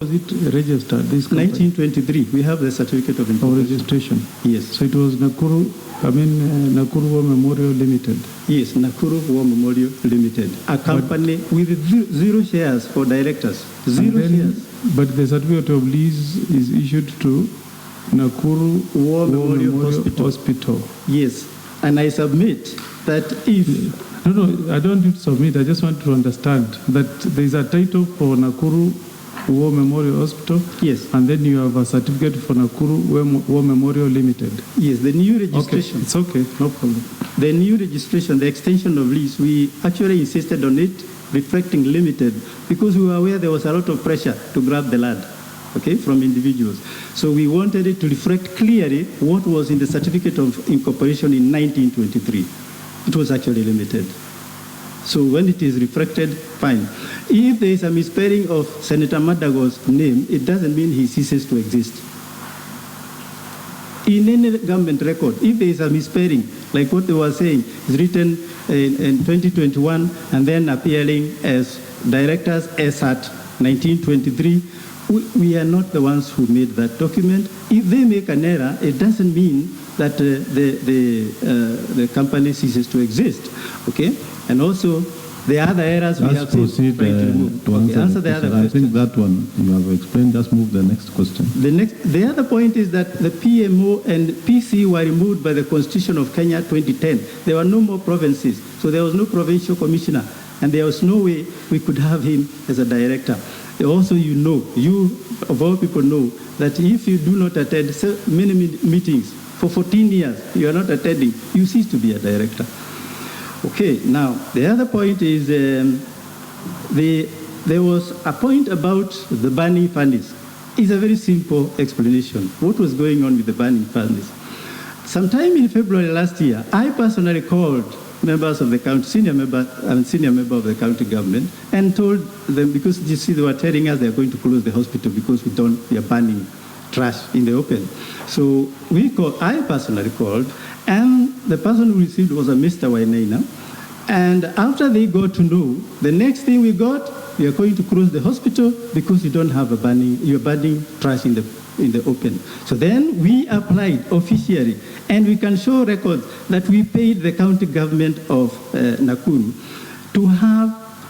Was it registered? This company? 1923. We have the certificate of incorporation. Registration. Yes. So it was Nakuru War Memorial Limited. Yes, Nakuru War Memorial Limited, a company with zero shares for directors. Zero shares. But the certificate of lease is issued to Nakuru War Memorial Hospital. Yes, and I submit that if... No, I don't need to submit. I just want to understand that there is a title for Nakuru War Memorial Hospital. Yes. And then you have a certificate for Nakuru War Memorial Limited. Yes, the new registration. Okay, it's okay, no problem. The new registration, the extension of lease, we actually insisted on it reflecting limited because we were aware there was a lot of pressure to grab the land, okay, from individuals. So we wanted it to reflect clearly what was in the certificate of incorporation in 1923. It was actually limited. So when it is reflected, fine. If there is a misspelling of Senator Madago's name, it doesn't mean he ceases to exist. In any government record, if there is a misspelling, like what they were saying, is written in 2021 and then appearing as directors as at 1923, we are not the ones who made that document. If they make an error, it doesn't mean that the company ceases to exist, okay? And also, the other errors we have proceed to remove. To answer the other question. I think that one you have explained. Just move the next question. The other point is that the PMO and PC were removed by the Constitution of Kenya 2010. There were no more provinces, so there was no provincial commissioner, and there was no way we could have him as a director. Also, you of all people know that if you do not attend so many meetings for 14 years, you are not attending, you cease to be a director. Okay, now, the other point is there was a point about the burning furnace. It's a very simple explanation. What was going on with the burning furnace? Sometime in February last year, I personally called members of the county, senior member of the county government, and told them, because you see they were telling us they're going to close the hospital because we are burning trash in the open. So I personally called, and the person who received was a Mr. Wainaina. And after they got to know, the next thing we got, we are going to close the hospital because you don't have you're burning trash in the open. So then we applied officially, and we can show records that we paid the county government of Nakuru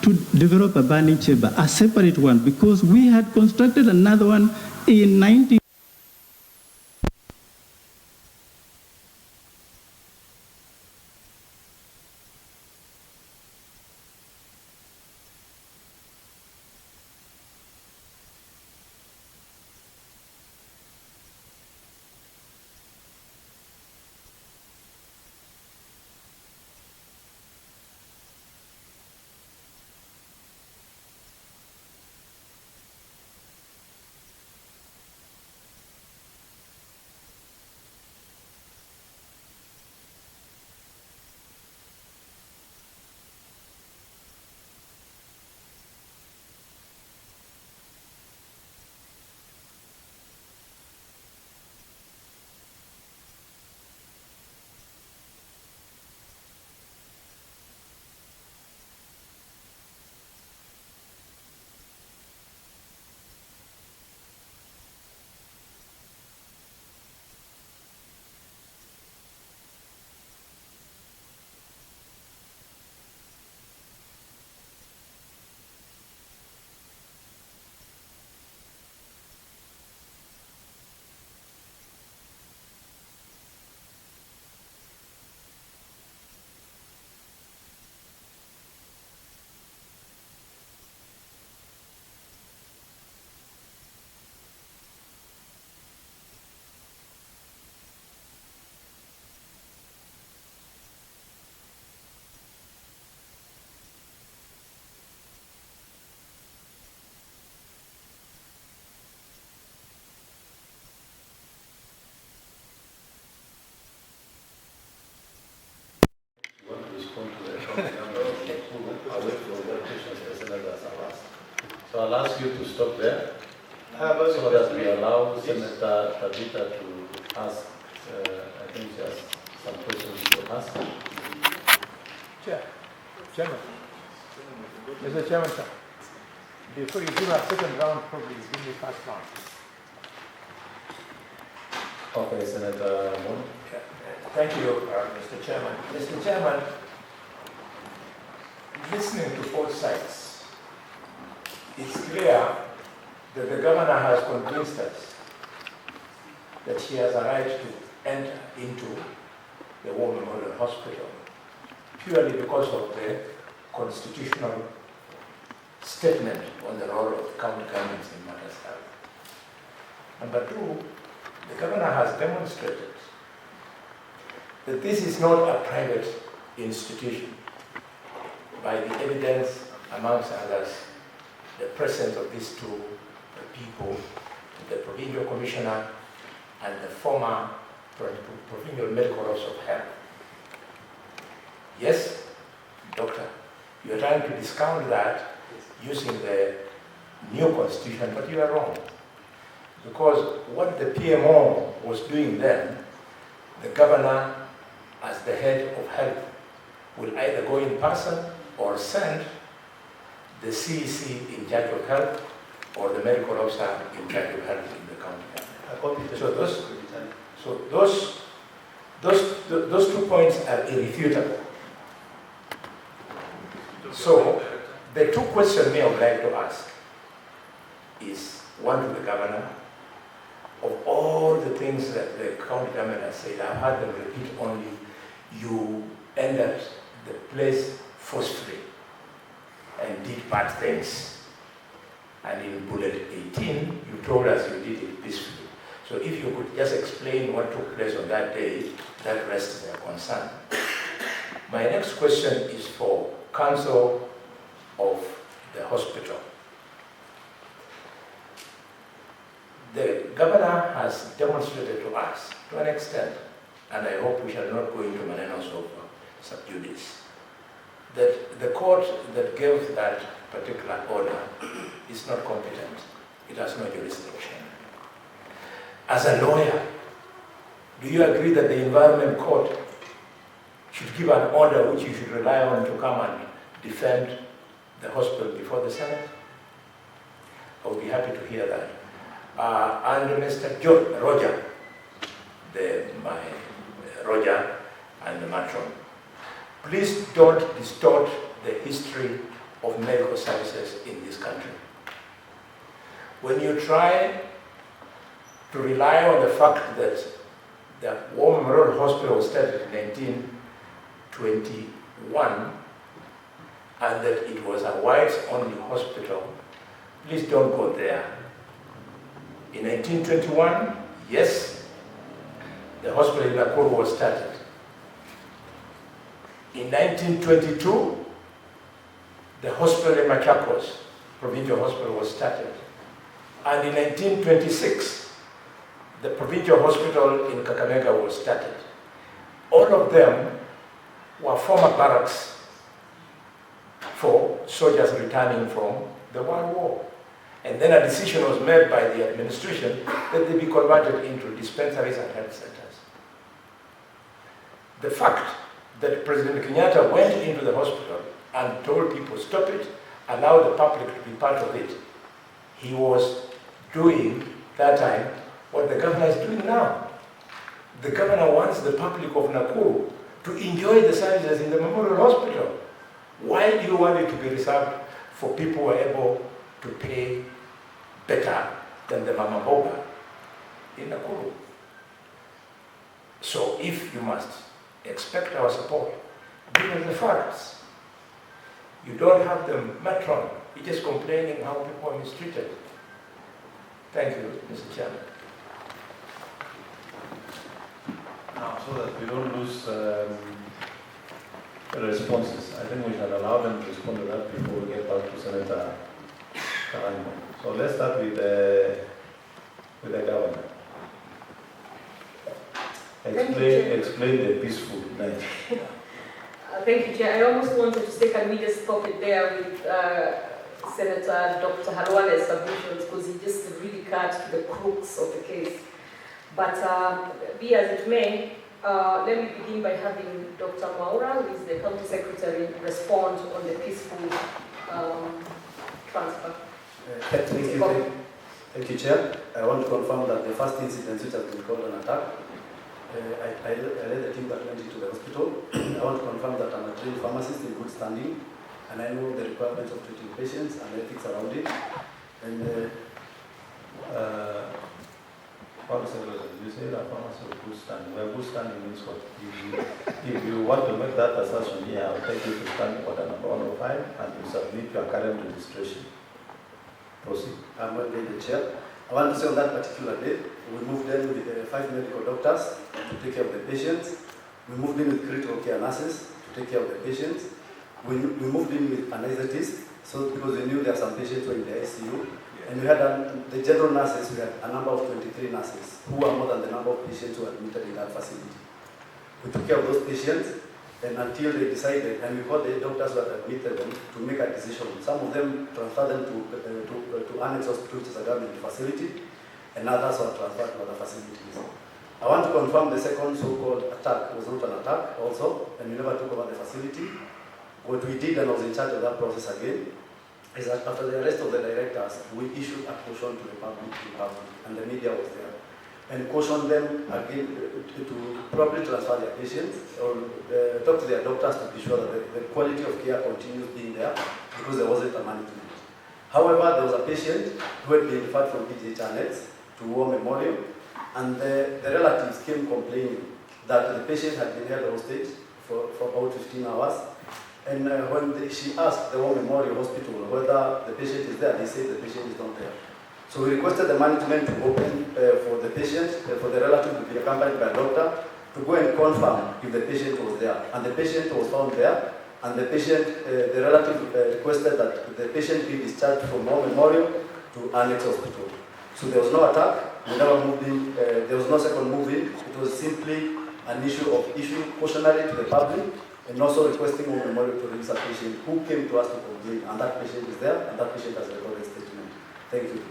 to develop a burning chamber, a separate one, because we had constructed another one in 19... So I'll ask you to stop there so that we allow Senator Tabitha to ask, I think she has some questions to ask. Chairman. Mr. Chairman, sir. before you give a second round, probably give me first round. Okay, Senator Bony. Thank you, Mr. Chairman. Mr. Chairman, listening to both sides, it's clear that the governor has convinced us that she has a right to enter into the War Memorial Hospital purely because of the constitutional statement on the role of county governments in matters health. Number two, the governor has demonstrated that this is not a private institution by the evidence, amongst others, the presence of these two people, the provincial commissioner and the former provincial medical officer of health. Yes, doctor, you are trying to discount that using the new constitution, but you are wrong. Because what the PMO was doing then, the governor, as the head of health, will either go in person or send the CEC in charge of health or the medical officer in charge of health in the county. So those 2 points are irrefutable. So the two questions me I would like to ask is, one to the governor, of all the things that the county government has said, I've heard them repeat only, you entered the place forcefully and did bad things. And in bullet 18, you told us you did it peacefully. So if you could just explain what took place on that day, that rests their concern. My next question is for counsel of the hospital. The governor has demonstrated to us, to an extent, and I hope we shall not go into manenos of subjudice, that the court that gave that particular order is not competent. It has no jurisdiction. As a lawyer, do you agree that the Environment Court should give an order which you should rely on to come and defend the hospital before the Senate? I would be happy to hear that. And Mr. Roger, Roger and the matron, please don't distort the history of medical services in this country. When you try to rely on the fact that the War Memorial Hospital was started in 1921 and that it was a whites-only hospital, please don't go there. In 1921, yes, the hospital in Nakuru was started. In 1922, the hospital in Machakos, provincial hospital, was started. And in 1926, the provincial hospital in Kakamega was started. All of them were former barracks for soldiers returning from the World War. And then a decision was made by the administration that they be converted into dispensaries and health centers. The fact that President Kenyatta went into the hospital and told people, stop it, allow the public to be part of it, he was doing that time what the governor is doing now. The governor wants the public of Nakuru to enjoy the services in the Memorial Hospital. Why do you want it to be reserved for people who are able to pay better than the Mama Boga in Nakuru? So if you must expect our support, give us the facts. You don't have the matron. You're just complaining how people are mistreated. Thank you, Mr. Chairman. Now, so that we don't lose responses, I think we shall allow them to respond to that before we get back to Senator Karango. So let's start with the governor. Explain the peaceful night. Thank you, Chair. I almost wanted to say, can we just stop it there with Senator Dr. Khalwalwe's submissions, because he just really cut to the crux of the case. But be as it may, let me begin by having Dr. Maura, who is the County Secretary, respond on the peaceful transfer. Thank you, Chair. I want to confirm that the first incident which has been called an attack, I led the team that went into the hospital. I want to confirm that I'm a trained pharmacist in good standing, and I know the requirements of treating patients and ethics around it. And you say that pharmacy of good standing. Well, good standing means what? If you want to make that assertion here, I'll take you to standing order number 105 and you submit your current registration. Proceed. I'm going to be the chair. I want to say on that particular day, we moved in with 5 medical doctors to take care of the patients. We moved in with critical care nurses to take care of the patients. We moved in with anesthetists, so because we knew there are some patients who were in the ICU. And we had the general nurses, we had a number of 23 nurses who were more than the number of patients who were admitted in that facility. We took care of those patients and until they decided, and we called the doctors who had admitted them to make a decision. Some of them transferred them to Annex Hospital, which is a government facility, and others were transferred to other facilities. I want to confirm the second so-called attack was not an attack also, and we never took over the facility. What we did, and I was in charge of that process again, is that after the arrest of the directors, we issued a caution to the public, and the media was there, and cautioned them again to probably transfer their patients or talk to their doctors to be sure that the quality of care continues being there because there wasn't a management. However, there was a patient who had been referred from PGH Annex to War Memorial, and the relatives came complaining that the patient had been held hostage for about 15 hours. And when she asked the War Memorial Hospital whether the patient is there, they said the patient is not there. So we requested the management to open for the patient, for the relative to be accompanied by a doctor, to go and confirm if the patient was there. And the patient was found there, and the patient, the relative requested that the patient be discharged from War Memorial to Annex Hospital. So there was no attack, we never moved in, there was no second move in. It was simply an issue of issuing cautionary to the public, and also requesting War Memorial to release a patient who came to us to complain, and that patient is there, and that patient has recorded statement. Thank you.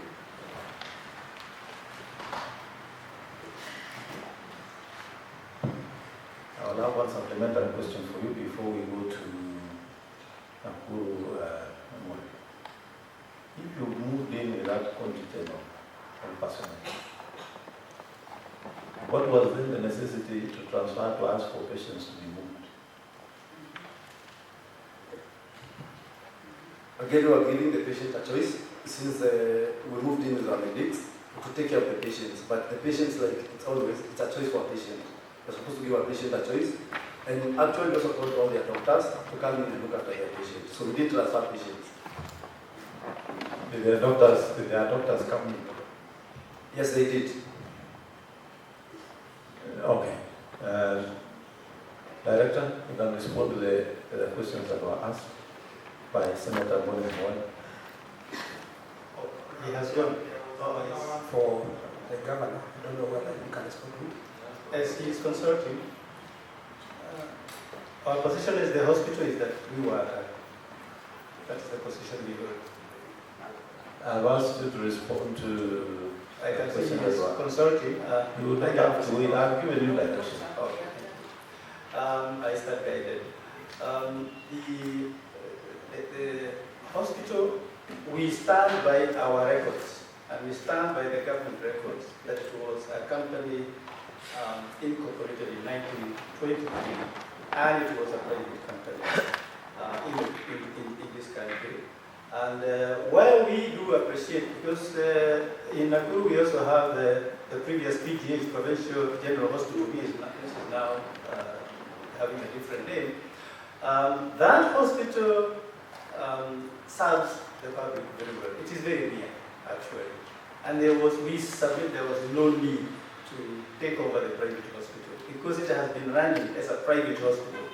I'll now have one supplementary question for you before we go to Nakuru Memorial. If you moved in without contingent of personnel, what was then the necessity to transfer to ask for patients to be moved? Again, we are giving the patient a choice since we moved in with our medics to take care of the patients. But the patients, like it's a choice for a patient. We're supposed to give our patient a choice. And actually, we also called all their doctors to come in and look after their patients. So we did transfer patients. Did their doctors come in? Yes, they did. Okay. Director, you can respond to the questions that were asked by Senator Bony Khalwalwe. He has gone. For the governor, I don't know whether you can respond to. As he is consulting, our position as the hospital is that we were attacked. That is the position we hold. I've asked you to respond to I can see he is consulting. You would not have to wait. I've given you direction. Okay. I start guided. The hospital, we stand by our records, and we stand by the government records that it was a company incorporated in 1923, and it was a private company in this country. And while we do appreciate, because in Nakuru we also have the previous PGH, Provincial General Hospital, which is now having a different name, that hospital serves the public very well. It is very near, actually. And we submit there was no need to take over the private hospital because it has been running as a private hospital